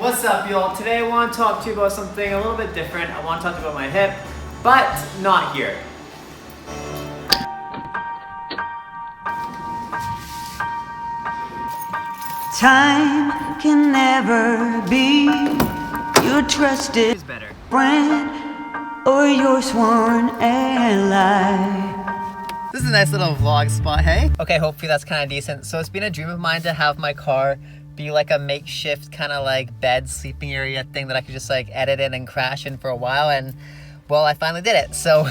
What's up, y'all? Today I want to talk to you about something a little bit different. I want to talk to you about my hip, but not here. Time can never be your trusted Who's better? friend or your sworn ally. This is a nice little vlog spot, hey? Okay, hopefully that's kind of decent. So it's been a dream of mine to have my car be like a makeshift kind of like bed sleeping area thing that I could just like edit in and crash in for a while, and well, I finally did it. So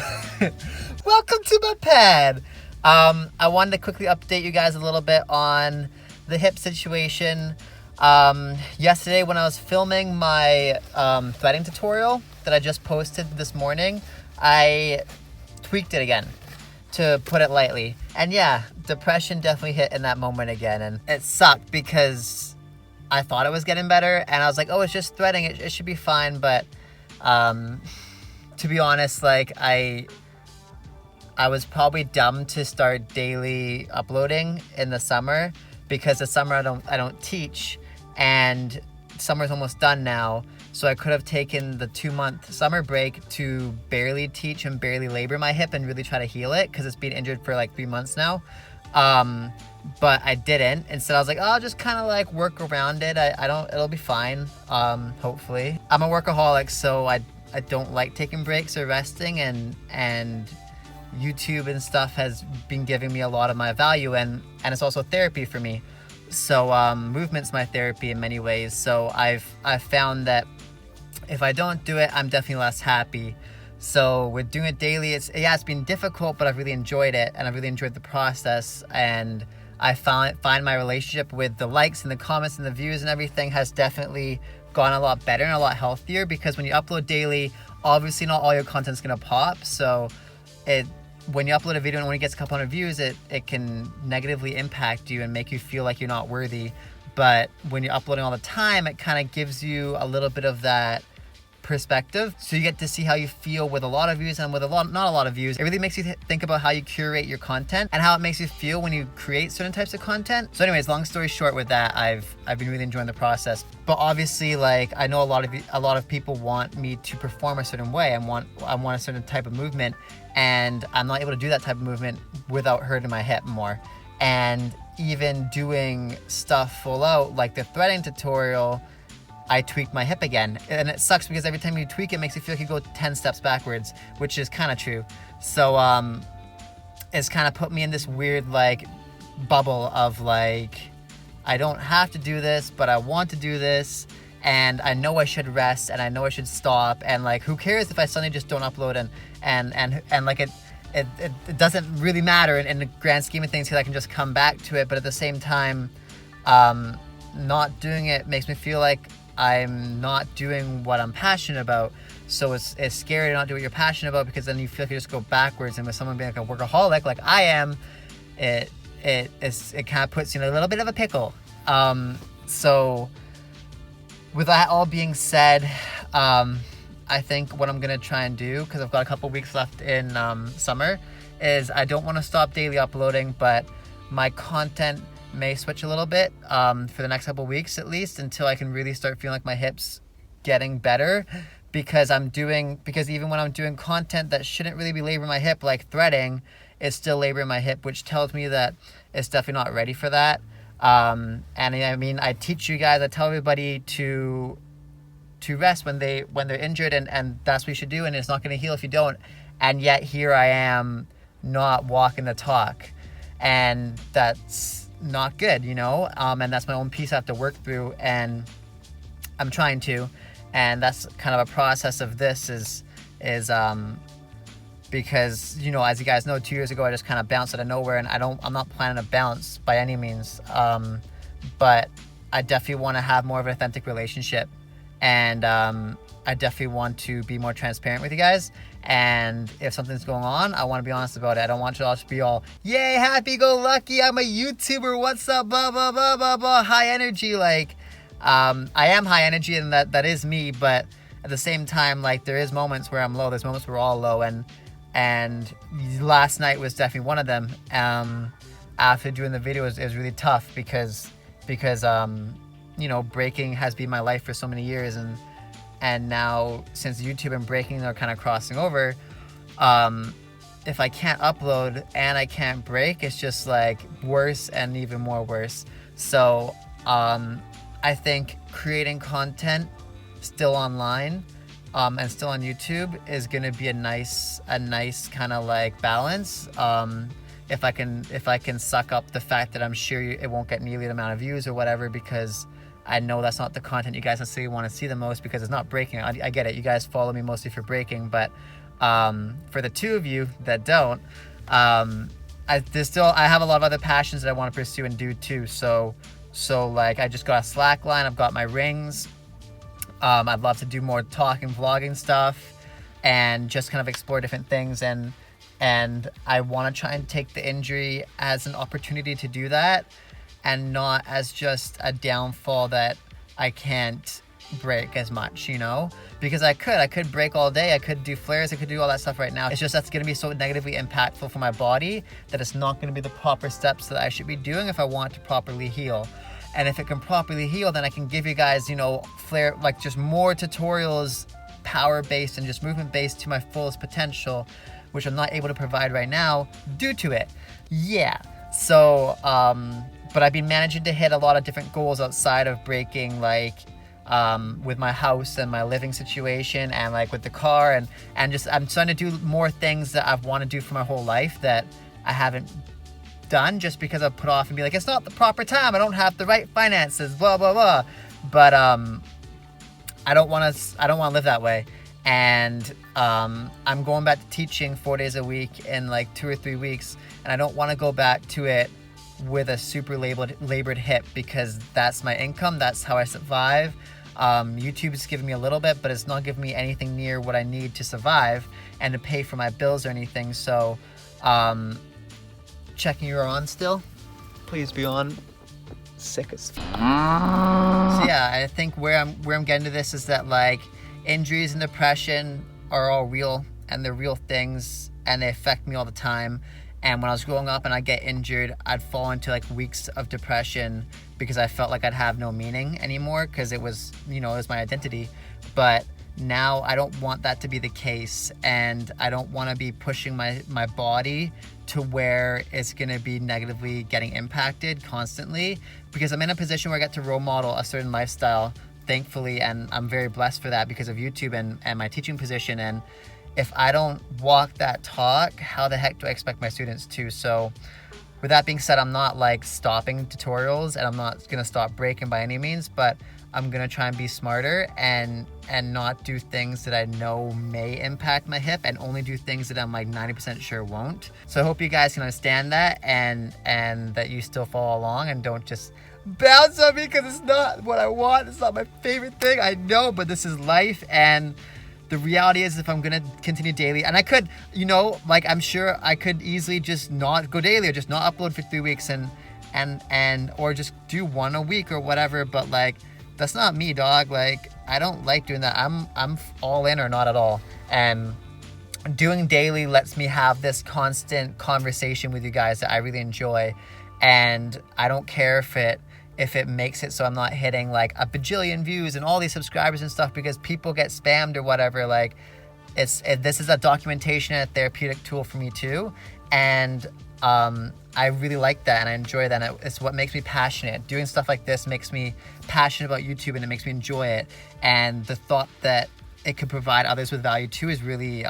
welcome to my pad. I wanted to quickly update you guys a little bit on the hip situation. Yesterday when I was filming my threading tutorial that I just posted this morning, I tweaked it again, to put it lightly. And yeah, depression definitely hit in that moment again, and it sucked because I thought it was getting better and I was like, oh, it's just threading, it should be fine. But to be honest, like I was probably dumb to start daily uploading in the summer, because the summer I don't teach, and summer's almost done now. So I could have taken the 2-month summer break to barely teach and barely labor my hip and really try to heal it, because it's been injured for like 3 months now. But I didn't. Instead, I was like, oh, I'll just kind of like work around it. It'll be fine, hopefully. I'm a workaholic, so I don't like taking breaks or resting, and YouTube and stuff has been giving me a lot of my value, and it's also therapy for me. So movement's my therapy in many ways. So I've found that if I don't do it, I'm definitely less happy. So with doing it daily, it's been difficult, but I've really enjoyed it, and I've really enjoyed the process. And I find my relationship with the likes and the comments and the views and everything has definitely gone a lot better and a lot healthier, because when you upload daily, obviously not all your content's gonna pop. So when you upload a video and when it gets a couple hundred views, it can negatively impact you and make you feel like you're not worthy. But when you're uploading all the time, it kind of gives you a little bit of that perspective, so you get to see how you feel with a lot of views and with not a lot of views. It really makes you think about how you curate your content and how it makes you feel when you create certain types of content. So anyways, long story short with that, I've been really enjoying the process. But obviously, like, I know a lot of people want me to perform a certain way. I want a certain type of movement, and I'm not able to do that type of movement without hurting my hip more. And even doing stuff full out like the threading tutorial, I tweaked my hip again. And it sucks because every time you tweak it makes you feel like you go 10 steps backwards, which is kind of true. So it's kind of put me in this weird like bubble of like, I don't have to do this, but I want to do this, and I know I should rest, and I know I should stop, and like, who cares if I suddenly just don't upload, and like it doesn't really matter in the grand scheme of things, because I can just come back to it. But at the same time, not doing it makes me feel like I'm not doing what I'm passionate about. So it's scary to not do what you're passionate about, because then you feel like you just go backwards. And with someone being like a workaholic like I am, it kind of puts you in a little bit of a pickle. So with that all being said, I think what I'm gonna try and do, because I've got a couple weeks left in summer, is I don't want to stop daily uploading, but my content may switch a little bit for the next couple weeks at least, until I can really start feeling like my hips getting better. Because even when I'm doing content that shouldn't really be laboring my hip, like threading, it's still laboring my hip, which tells me that it's definitely not ready for that. And I mean, I teach you guys, I tell everybody to rest when they're injured, and that's what you should do, and it's not going to heal if you don't. And yet here I am not walking the talk, and that's not good, you know. And that's my own piece I have to work through, and I'm trying to. And that's kind of a process of this is because, you know, as you guys know, 2 years ago I just kind of bounced out of nowhere, and I'm not planning to bounce by any means, but I definitely want to have more of an authentic relationship, and I definitely want to be more transparent with you guys. And if something's going on, I want to be honest about it. I don't want you all to be all, yay, happy-go-lucky, I'm a YouTuber, what's up, blah blah blah blah blah, high energy. Like, I am high energy, and that is me, but at the same time, like, there is moments where I'm low. There's moments where we're all low, and last night was definitely one of them. After doing the video, it was really tough because you know, breaking has been my life for so many years, and now since YouTube and breaking are kind of crossing over, if I can't upload and I can't break, it's just like worse and even more worse. So I think creating content still online and still on YouTube is gonna be a nice kind of like balance. If I can suck up the fact that I'm sure it won't get nearly the amount of views or whatever, because I know that's not the content you guys necessarily want to see the most, because it's not breaking. I get it, you guys follow me mostly for breaking, but for the two of you that don't, I have a lot of other passions that I want to pursue and do too. So like I just got a Slack line, I've got my rings. I'd love to do more talking, vlogging stuff, and just kind of explore different things. And I want to try and take the injury as an opportunity to do that, and not as just a downfall that I can't break as much, you know? Because I could break all day, I could do flares, I could do all that stuff right now. It's just that's going to be so negatively impactful for my body that it's not going to be the proper steps that I should be doing if I want to properly heal. And if it can properly heal, then I can give you guys, you know, flare, like just more tutorials, power-based and just movement-based to my fullest potential, which I'm not able to provide right now due to it. Yeah. So, but I've been managing to hit a lot of different goals outside of breaking, like with my house and my living situation, and like with the car, and just I'm trying to do more things that I've wanted to do for my whole life that I haven't done, just because I've put off and be like, it's not the proper time, I don't have the right finances, blah blah blah. But I don't want to live that way. And I'm going back to teaching 4 days a week in like 2 or 3 weeks, and I don't want to go back to it with a super labored hip, because that's my income, that's how I survive. YouTube is giving me a little bit, but it's not giving me anything near what I need to survive and to pay for my bills or anything. So checking you're on still? Please be on. Sick as fuck. So yeah, I think where I'm getting to this is that like injuries and depression are all real, and they're real things, and they affect me all the time. And when I was growing up and I'd get injured, I'd fall into like weeks of depression because I felt like I'd have no meaning anymore, because it was, you know, it was my identity. But now I don't want that to be the case, and I don't want to be pushing my body to where it's going to be negatively getting impacted constantly, because I'm in a position where I get to role model a certain lifestyle, thankfully, and I'm very blessed for that because of YouTube and my teaching position. And if I don't walk that talk, how the heck do I expect my students to? So with that being said, I'm not like stopping tutorials, and I'm not going to stop breaking by any means, but I'm going to try and be smarter and not do things that I know may impact my hip, and only do things that I'm like 90% sure won't. So I hope you guys can understand that, and that you still follow along and don't just bounce on me, because it's not what I want. It's not my favorite thing, I know, but this is life. And the reality is, if I'm gonna continue daily, and I could, you know, like I'm sure I could easily just not go daily, or just not upload for 3 weeks, and or just do one a week or whatever. But like, that's not me, dog. Like, I don't like doing that. I'm all in or not at all. And doing daily lets me have this constant conversation with you guys that I really enjoy. And I don't care if it makes it so I'm not hitting like a bajillion views and all these subscribers and stuff because people get spammed or whatever. Like, this is a documentation and a therapeutic tool for me too. And I really like that, and I enjoy that. And it's what makes me passionate. Doing stuff like this makes me passionate about YouTube, and it makes me enjoy it. And the thought that it could provide others with value too is really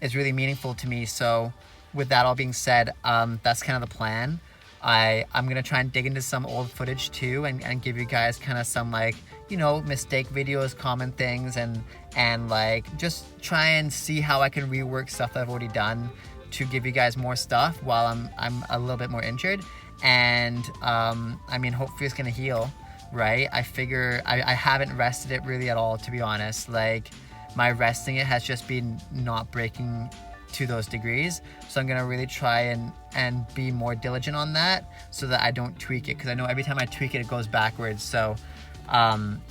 meaningful to me. So with that all being said, that's kind of the plan. I'm going to try and dig into some old footage too, and give you guys kind of some, like, you know, mistake videos, common things, and like just try and see how I can rework stuff that I've already done to give you guys more stuff while I'm a little bit more injured. And I mean, hopefully it's going to heal, right? I figure I haven't rested it really at all, to be honest. Like, my resting it has just been not breaking to those degrees. So I'm gonna really try and be more diligent on that, so that I don't tweak it, because I know every time I tweak it, it goes backwards. So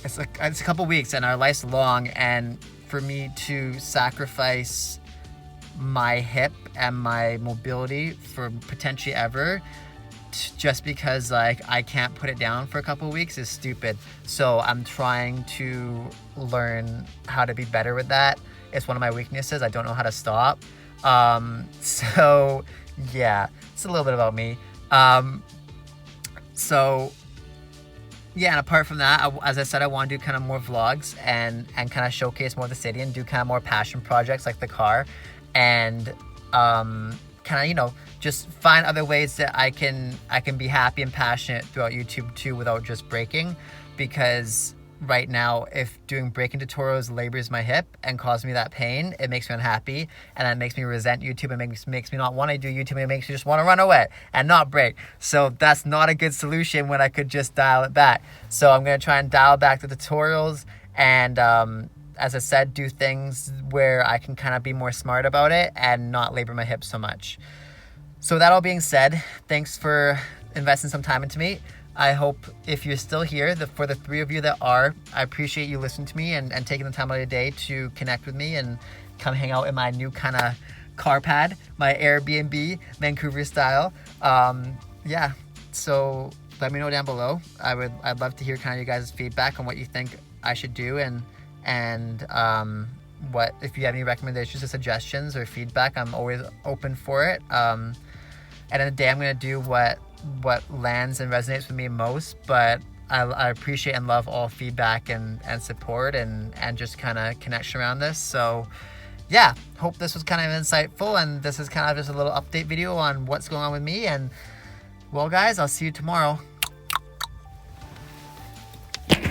it's a couple weeks, and our life's long, and for me to sacrifice my hip and my mobility for potentially ever just because like I can't put it down for a couple of weeks is stupid. So I'm trying to learn how to be better with that. It's one of my weaknesses. I don't know how to stop. So yeah, it's a little bit about me. So yeah, and apart from that, as I said, I want to do kind of more vlogs and kind of showcase more of the city and do kind of more passion projects like the car, and kind of, you know, just find other ways that I can be happy and passionate throughout YouTube too without just breaking. Because right now, if doing breaking tutorials labors my hip and causes me that pain, it makes me unhappy, and that makes me resent YouTube, and makes me not want to do YouTube, and it makes me just want to run away and not break. So that's not a good solution when I could just dial it back. So I'm going to try and dial back the tutorials, and as I said, do things where I can kind of be more smart about it and not labor my hips so much. So that all being said, thanks for investing some time into me. I hope if you're still here, for the 3 of you that are, I appreciate you listening to me and taking the time out of your day to connect with me and come hang out in my new kind of car pad, my Airbnb, Vancouver style. Yeah, so let me know down below. I'd love to hear kind of your guys' feedback on what you think I should do, and what, if you have any recommendations or suggestions or feedback, I'm always open for it. And in the day, I'm gonna do what lands and resonates with me most, but I appreciate and love all feedback and support and just kind of connection around this. So yeah, hope this was kind of insightful, and this is kind of just a little update video on what's going on with me. And well guys, I'll see you tomorrow.